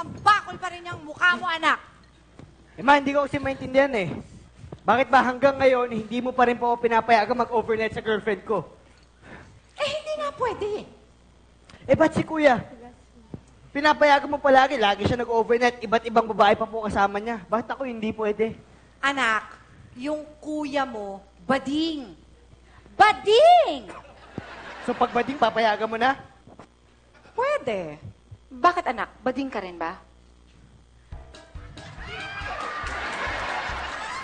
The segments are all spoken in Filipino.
isang bakol pa rin yung mukha mo, anak. Ma, hindi ko kasi maintindihan eh. Bakit ba hanggang ngayon, hindi mo pa rin po ako pinapayagan mag-overnight sa girlfriend ko? Eh, hindi nga pwede. Eh, ba't si kuya? Pinapayagan mo palagi, lagi siya nag-overnight, iba't ibang babae pa po kasama niya. Bakit ako hindi pwede? Anak, yung kuya mo, bading. Bading! So pag bading, papayagan mo na? Pwede. Bakit anak? Bading ka rin ba?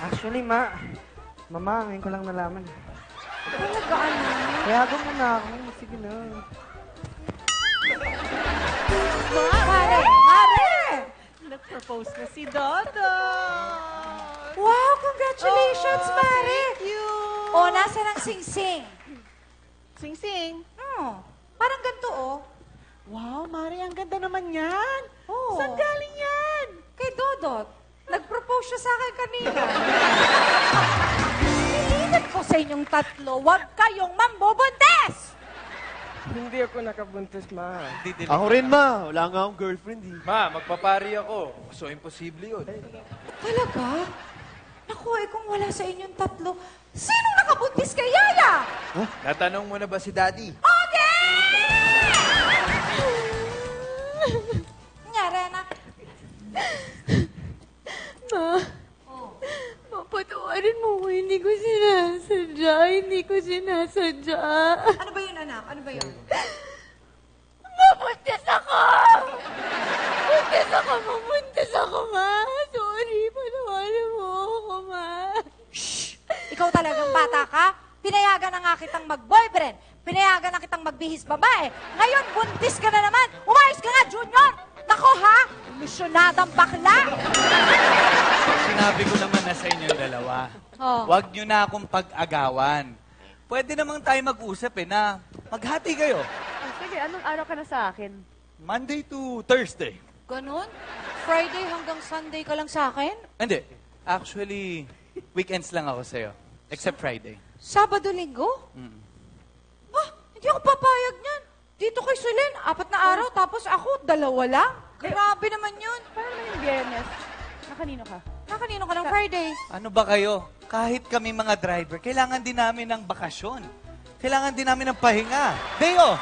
Actually, Mama, ngayon ko lang nalaman. Talaga, anak? Payagan mo na ako. Sige na. Mare! Mare! Nag-propose na si Dodo. Wow, congratulations, Mare! Thank you. O, nasa ng sing-sing? Sing-sing. Parang ganito, oh. Wow, Mari, ang ganda naman yan. Oo. Saan galing yan? Kay Dodot. Nag-propose siya sa akin kanina. Nililit ko sa inyong tatlo, huwag kayong mambubuntis! Hindi ako nakabuntis, Ma. Ako rin, Ma. Wala nga akong girlfriend, eh. Ma, magpapari ako. So, imposible yun. Talaga? Naku, eh kung wala sa inyong tatlo, sinong nakabuntis kay Yaya? Natanong mo na ba si Daddy? Okay! Nyara na. Patawarin mo ko, hindi ko sinasadya, hindi ko sinasadya. Ano ba yun, anak? Ano ba yun? Mabuntis ako! Mabuntis ako, Ma. Sorry, patawarin mo ako, Ma. Shh! Ikaw talagang bata ka? Pinayagan na nga kitang mag-boyfriend. Pinayagan na kitang magbihis babae. Ngayon, buntis ka na naman. Umayos ka nga, Junior! Nako, ha? Ilusyonadang bakla! Sinabi ko naman na sa inyong dalawa, huwag nyo na akong pag-agawan. Pwede namang tayo mag-usap na maghati kayo. Oh, sige, anong araw ka na sa akin? Monday to Thursday. Ganon? Friday hanggang Sunday ka lang sa akin? Hindi. Actually, weekends lang ako sa'yo. Except Friday. Sabado, Linggo? Hindi ako papayag niyan. Dito kay Sulen, 4 na araw, tapos ako, 2 lang. Grabe naman yun. Paano naman yung Biyernes? Nakanino ka? Nakanino ka ng Friday? Ano ba kayo? Kahit kami mga driver, kailangan din namin ng bakasyon. Kailangan din namin ng pahinga. Day off!